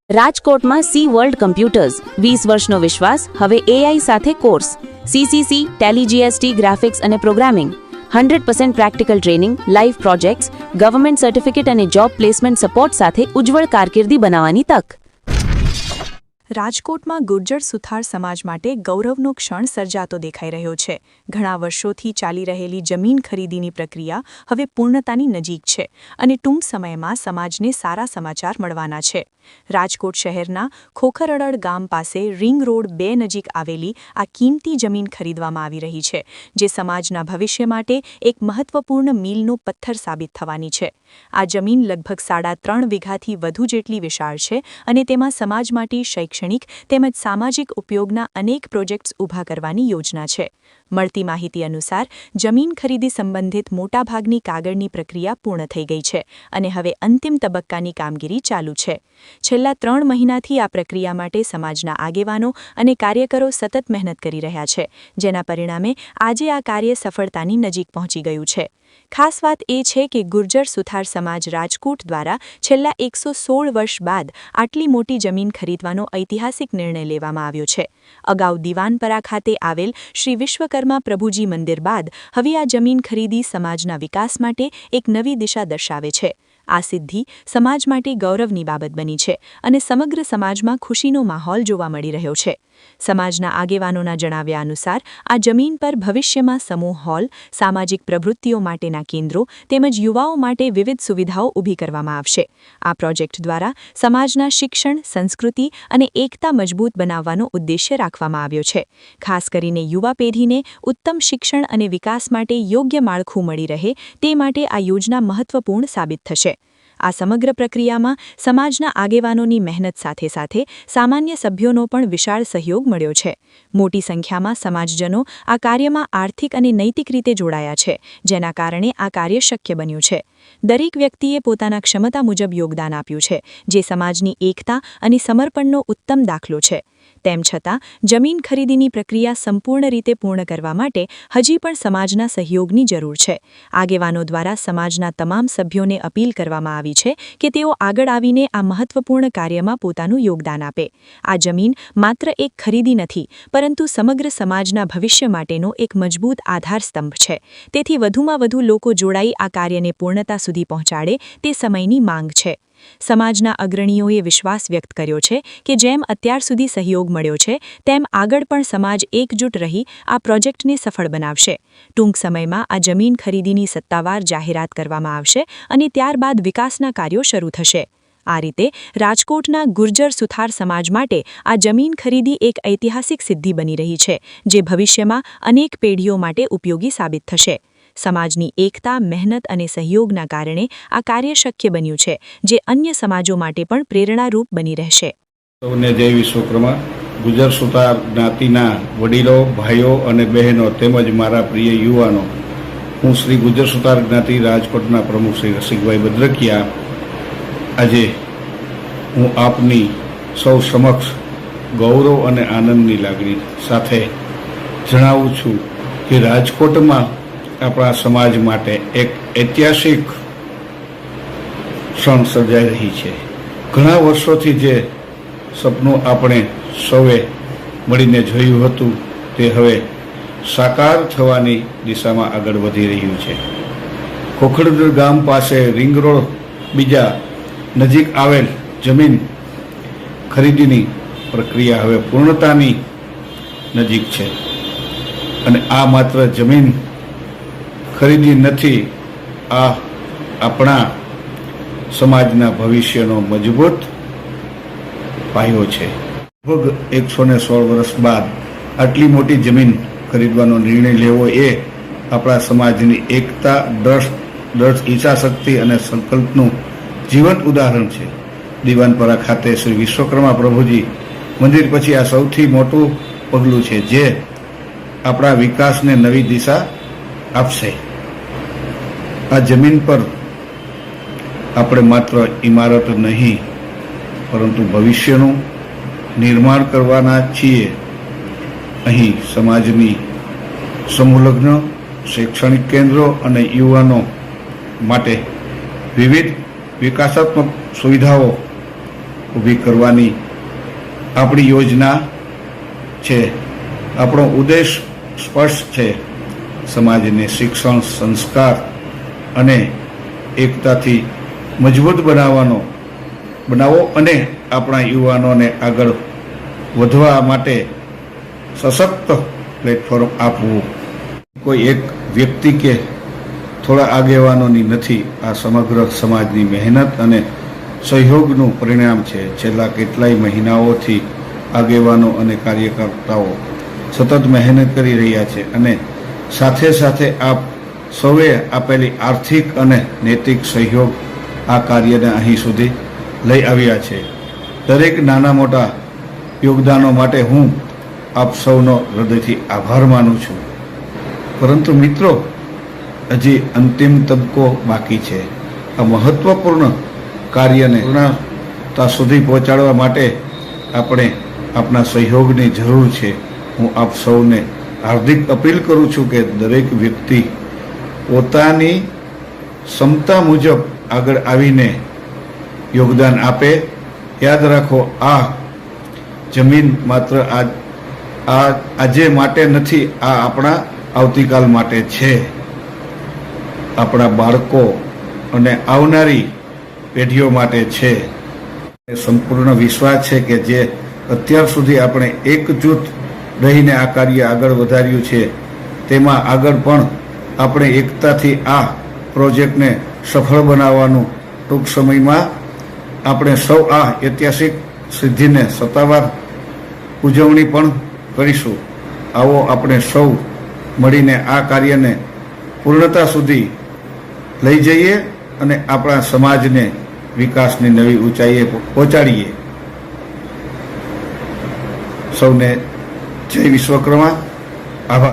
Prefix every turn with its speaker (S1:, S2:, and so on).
S1: રાજકોટમાં C world computers 20 વર્ષનો વિશ્વાસ હવે એઆઈ સાથે course CCC Tally GST graphics અને programming 100% practical training live projects government certificate અને જોબ પ્લેસમેન્ટ સપોર્ટ સાથે ઉજ્જવળ કારકિર્દી બનાવવાની તક।
S2: રાજકોટમાં ગુર્જર સુથાર સમાજ માટે ગૌરવનો ક્ષણ સર્જાતો દેખાઈ રહ્યો છે। ઘણા વર્ષોથી ચાલી રહેલી જમીન ખરીદીની પ્રક્રિયા હવે પૂર્ણતાની નજીક છે અને ટૂંક સમયમાં સમાજને સારા સમાચાર મળવાના છે। રાજકોટ શહેરના ખોખરડળ ગામ પાસે રિંગ રોડ 2 નજીક આવેલી આ કિંમતી જમીન ખરીદવામાં આવી રહી છે, જે સમાજના ભવિષ્ય માટે એક મહત્વપૂર્ણ મીલનો પથ્થર સાબિત થવાની છે। આ જમીન લગભગ 3.5 વીઘાથી વધુ જેટલી વિશાળ છે અને તેમાં સમાજ માટે શૈક્ષણિક તેમજ સામાજિક ઉપયોગના અનેક પ્રોજેક્ટ્સ ઊભા કરવાની યોજના છે। મળતી માહિતી અનુસાર જમીન ખરીદી સંબંધિત મોટાભાગની કાગળની પ્રક્રિયા પૂર્ણ થઈ ગઈ છે અને હવે અંતિમ તબક્કાની કામગીરી ચાલુ છે। છેલ્લા 3 મહિનાથી આ પ્રક્રિયા માટે સમાજના આગેવાનો અને કાર્યકરો સતત મહેનત કરી રહ્યા છે, જેના પરિણામે આજે આ કાર્ય સફળતાની નજીક પહોંચી ગયું છે। ખાસ વાત એ છે કે ગુર્જર સુથાર સમાજ રાજકોટ દ્વારા છેલ્લા 116 વર્ષ બાદ આટલી મોટી જમીન ખરીદવાનો ઐતિહાસિક નિર્ણય લેવામાં આવ્યો છે। અગાઉ દિવાનપરા ખાતે આવેલ શ્રી વિશ્વકર્મા પ્રભુજી મંદિર બાદ હવે આ જમીન ખરીદી સમાજના વિકાસ માટે એક નવી દિશા દર્શાવે છે। આ સિદ્ધિ સમાજ માટે ગૌરવની બાબત બની છે અને સમગ્ર સમાજમાં ખુશીનો માહોલ જોવા મળી રહ્યો છે। સમાજના આગેવાનોના જણાવ્યા અનુસાર આ જમીન પર ભવિષ્યમાં સમૂહ હોલ, સામાજિક પ્રવૃત્તિઓ માટેના કેન્દ્રો તેમજ યુવાઓ માટે વિવિધ સુવિધાઓ ઊભી કરવામાં આવશે। આ પ્રોજેક્ટ દ્વારા સમાજના શિક્ષણ, સંસ્કૃતિ અને એકતા મજબૂત બનાવવાનો ઉદ્દેશ્ય રાખવામાં આવ્યો છે। ખાસ કરીને યુવા પેઢીને ઉત્તમ શિક્ષણ અને વિકાસ માટે યોગ્ય માળખું મળી રહે તે માટે આ યોજના મહત્વપૂર્ણ સાબિત થશે। આ સમગ્ર પ્રક્રિયામાં સમાજના આગેવાનોની મહેનત સાથે સાથે સામાન્ય સભ્યોનો પણ વિશાળ સહયોગ મળ્યો છે। મોટી સંખ્યામાં સમાજજનો આ કાર્યમાં આર્થિક અને નૈતિક રીતે જોડાયા છે, જેના કારણે આ કાર્ય શક્ય બન્યું છે। દરેક વ્યક્તિએ પોતાના ક્ષમતા મુજબ યોગદાન આપ્યું છે, જે સમાજની એકતા અને સમર્પણનો ઉત્તમ દાખલો છે। તેમ છતાં જમીન ખરીદીની પ્રક્રિયા સંપૂર્ણ રીતે પૂર્ણ કરવા માટે હજી પણ સમાજના સહયોગની જરૂર છે। આગેવાનો દ્વારા સમાજના તમામ સભ્યોને અપીલ કરવામાં આવી છે કે તેઓ આગળ આવીને આ મહત્વપૂર્ણ કાર્યમાં પોતાનું યોગદાન આપે। આ જમીન માત્ર એક ખરીદી નથી, પરંતુ સમગ્ર સમાજના ભવિષ્ય માટેનો એક મજબૂત આધારસ્તંભ છે। તેથી વધુમાં વધુ લોકો જોડાઈ આ કાર્યને પૂર્ણતા સુધી પહોંચાડે તે સમયની માંગ છે। સમાજના અગ્રણીઓએ વિશ્વાસ વ્યક્ત કર્યો છે કે જેમ અત્યાર સુધી સહયોગ મળ્યો છે, તેમ આગળ પણ સમાજ એકજૂટ રહી આ પ્રોજેક્ટને સફળ બનાવશે। ટૂંક સમયમાં આ જમીન ખરીદીની સત્તાવાર જાહેરાત કરવામાં આવશે અને ત્યારબાદ વિકાસના કાર્યો શરૂ થશે। આ રીતે રાજકોટના ગુર્જર સુથાર સમાજ માટે આ જમીન ખરીદી એક ઐતિહાસિક સિદ્ધિ બની રહી છે, જે ભવિષ્યમાં અનેક પેઢીઓ માટે ઉપયોગી સાબિત થશે। સમાજની એકતા, મહેનત અને સહયોગના કારણે આ કાર્ય શક્ય બન્યું છે, જે અન્ય સમાજો માટે પણ પ્રેરણારૂપ બની રહેશે।
S3: સૌને જય વિશ્વકર્મા। ગુર્જર સુથાર જ્ઞાતિના વડીલો, ભાઈઓ અને બહેનો તેમજ મારા પ્રિય યુવાનો, હું શ્રી ગુર્જર સુથાર જ્ઞાતિ રાજકોટના પ્રમુખ શ્રી રસિકભાઈ બદ્રકિયા આજે હું આપની સૌ સમક્ષ ગૌરવ અને આનંદની લાગણી સાથે જણાવું છું કે રાજકોટમાં આપણા સમાજ માટે એક ઐતિહાસિક ક્ષણ સર્જાઈ રહી છે। ઘણા વર્ષોથી જે સપનું આપણે સૌએ મળીને જોયું હતું તે હવે સાકાર થવાની દિશામાં આગળ વધી રહ્યું છે। ખોખરડળ ગામ પાસે રિંગ રોડ 2 નજીક આવેલ જમીન ખરીદીની પ્રક્રિયા હવે પૂર્ણતાની નજીક છે અને આ માત્ર જમીન ખરીદી નથી, આ આપણા સમાજના ભવિષ્યનો મજબૂત પાયો છે। લગભગ 116 વર્ષ બાદ આટલી મોટી જમીન ખરીદવાનો નિર્ણય લેવો એ આપણા સમાજની એકતા, દ્રઢ ઈચ્છાશક્તિ અને સંકલ્પનું જીવંત ઉદાહરણ છે। દિવાનપરા ખાતે શ્રી વિશ્વકર્મા પ્રભુજી મંદિર પછી આ સૌથી મોટું પગલું છે, જે આપણા વિકાસને નવી દિશા આપશે। આ જમીન પર આપણે માત્ર ઇમારત નહીં, પરંતુ ભવિષ્યનું નિર્માણ કરવાના છીએ। અહીં સમાજની સમૂહલગ્ન, શૈક્ષણિક કેન્દ્રો અને યુવાનો માટે વિવિધ વિકાસાત્મક સુવિધાઓ ઊભી કરવાની આપણી યોજના છે. આપણો ઉદ્દેશ સ્પષ્ટ છે: સમાજને શિક્ષણ, સંસ્કાર અને એકતાથી મજબૂત બનાવો અને આપણા યુવાનોને આગળ વધવા માટે સશક્ત પ્લેટફોર્મ આપવું. કોઈ એક વ્યક્તિ કે થોડા આગેવાનોની નથી, આ સમગ્ર સમાજની મહેનત અને સહયોગનું પરિણામ છે. છેલ્લા કેટલાય મહિનાઓથી આગેવાનો અને કાર્યકર્તાઓ સતત મહેનત કરી રહ્યા છે અને સાથે સાથે આપ સૌએ આપેલી આર્થિક અને નૈતિક સહયોગ આ કાર્યને અહીં સુધી લઈ આવ્યા છે. દરેક નાના મોટા યોગદાનો માટે હું આપ સૌનો હૃદયથી આભાર માનું છું. પરંતુ મિત્રો, હજી અંતિમ તબક્કો બાકી છે. આ મહત્વપૂર્ણ કાર્યને પૂર્ણતા સુધી પહોંચાડવા માટે આપણે આપના સહયોગની જરૂર છે. હું આપ સૌને હાર્દિક અપીલ કરું છું કે દરેક વ્યક્તિ પોતાની ક્ષમતા મુજબ આગળ આવીને યોગદાન આપે. યાદ રાખો, આ જમીન માત્ર આજે માટે નથી, આ આપણા આવતીકાલ માટે છે. આપણા બાળકો અને આવનારી પેઢીઓ માટે છે. સંપૂર્ણ વિશ્વાસ છે કે જે અત્યાર સુધી આપણે એકજૂથ રહીને આ કાર્ય આગળ વધાર્યું છે, તેમાં આગળ પણ આપણે એકતાથી આ પ્રોજેક્ટને સફળ બનાવવાનું ટૂંક સમયમાં આપણે સૌ આ ઐતિહાસિક સિદ્ધિને સત્તાવાર ઉજવણી પણ કરીશું. આવો આપણે સૌ મળીને આ કાર્યને પૂર્ણતા સુધી લઈ જઈએ અને આપણા સમાજને વિકાસની નવી ઊંચાઈએ પહોંચાડીએ. સૌને જય વિશ્વકર્મા. આભાર.